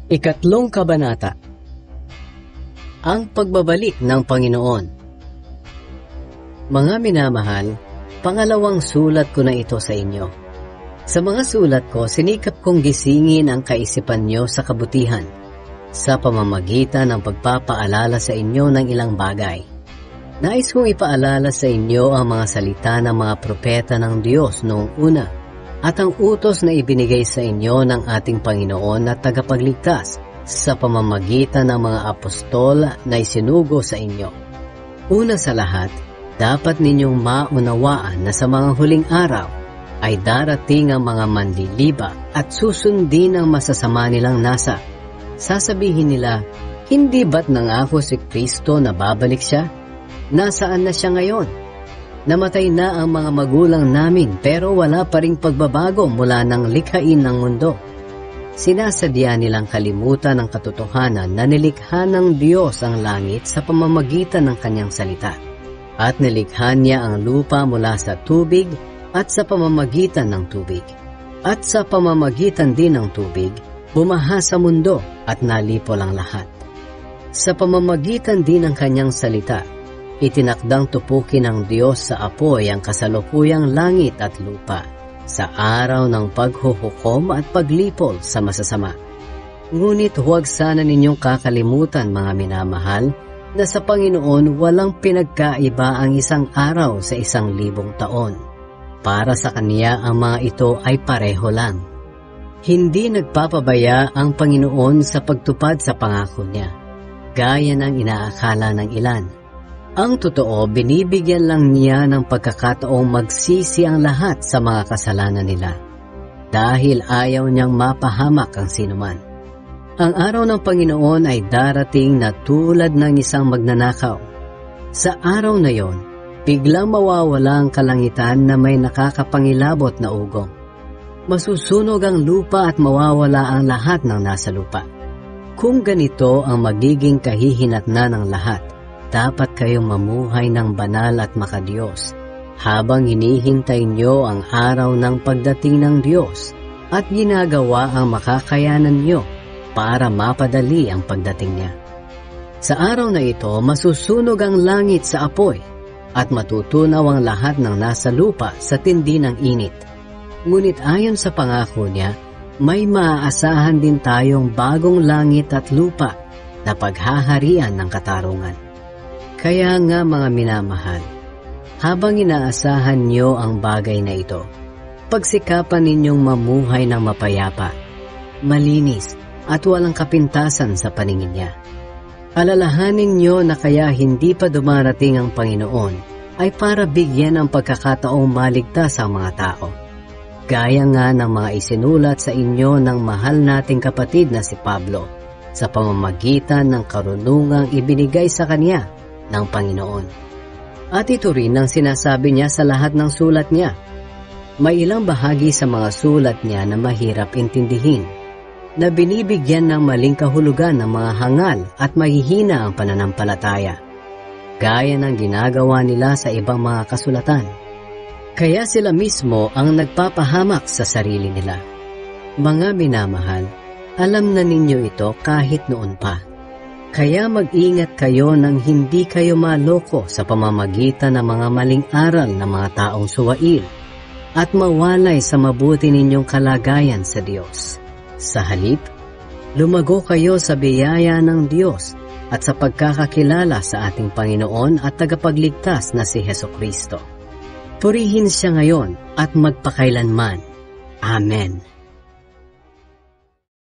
Ikatlong kabanata. Ang pagbabalik ng Panginoon. Mga minamahal, pangalawang sulat ko na ito sa inyo. Sa mga sulat ko, sinikap kong gisingin ang kaisipan nyo sa kabutihan, sa pamamagitan ng pagpapaalala sa inyo ng ilang bagay. Nais kong ipaalala sa inyo ang mga salita ng mga propeta ng Diyos noong una, at ang utos na ibinigay sa inyo ng ating Panginoon na tagapagligtas sa pamamagitan ng mga apostol na isinugo sa inyo. Una sa lahat, dapat ninyong maunawaan na sa mga huling araw ay darating ang mga manliliba at susundin ang masasama nilang nasa. Sasabihin nila, hindi ba't nangako si Kristo na babalik siya? Nasaan na siya ngayon? Namatay na ang mga magulang namin pero wala pa ring pagbabago mula ng likhain ng mundo. Sinasadya nilang kalimutan ang katotohanan na nilikha ng Diyos ang langit sa pamamagitan ng kanyang salita. At nilikha niya ang lupa mula sa tubig at sa pamamagitan ng tubig. At sa pamamagitan din ng tubig, bumaha sa mundo at nalipol ang lahat. Sa pamamagitan din ng kanyang salita, itinakdang tupukin ng Diyos sa apoy ang kasalukuyang langit at lupa sa araw ng paghuhukom at paglipol sa masasama. Ngunit huwag sana ninyong kakalimutan, mga minamahal, na sa Panginoon walang pinagkaiba ang isang araw sa 1,000 taon. Para sa Kanya ang mga ito ay pareho lang. Hindi nagpapabaya ang Panginoon sa pagtupad sa pangako niya, gaya ng inaakala ng ilan. Ang totoo, binibigyan lang niya ng pagkakataong magsisi ang lahat sa mga kasalanan nila, dahil ayaw niyang mapahamak ang sinuman. Ang araw ng Panginoon ay darating na tulad ng isang magnanakaw. Sa araw na yon, biglang mawawala ang kalangitan na may nakakapangilabot na ugong. Masusunog ang lupa at mawawala ang lahat ng nasa lupa. Kung ganito ang magiging kahihinatnan ng lahat, dapat kayong mamuhay ng banal at makadiyos habang hinihintay nyo ang araw ng pagdating ng Diyos at ginagawa ang makakayanan nyo para mapadali ang pagdating niya. Sa araw na ito, masusunog ang langit sa apoy at matutunaw ang lahat ng nasa lupa sa tindi ng init. Ngunit ayon sa pangako niya, may maaasahan din tayong bagong langit at lupa na paghaharian ng katarungan. Kaya nga, mga minamahal, habang inaasahan nyo ang bagay na ito, pagsikapan ninyong mamuhay ng mapayapa, malinis at walang kapintasan sa paningin niya. Alalahanin nyo na kaya hindi pa dumarating ang Panginoon ay para bigyan ng pagkakataong maligtas ang mga tao. Gaya nga ng mga isinulat sa inyo ng mahal nating kapatid na si Pablo sa pamamagitan ng karunungang ibinigay sa kanya ng Panginoon. At ito rin ang sinasabi niya sa lahat ng sulat niya. May ilang bahagi sa mga sulat niya na mahirap intindihin, na binibigyan ng maling kahulugan ng mga hangal at mahihina ang pananampalataya, gaya ng ginagawa nila sa ibang mga kasulatan. Kaya sila mismo ang nagpapahamak sa sarili nila. Mga minamahal, alam na ninyo ito kahit noon pa. Kaya mag-ingat kayo nang hindi kayo maloko sa pamamagitan ng mga maling aral ng mga taong suwail at mawalay sa mabuti ninyong kalagayan sa Diyos. Sa halip, lumago kayo sa biyaya ng Diyos at sa pagkakakilala sa ating Panginoon at tagapagligtas na si Hesukristo. Purihin siya ngayon at magpakailanman. Amen.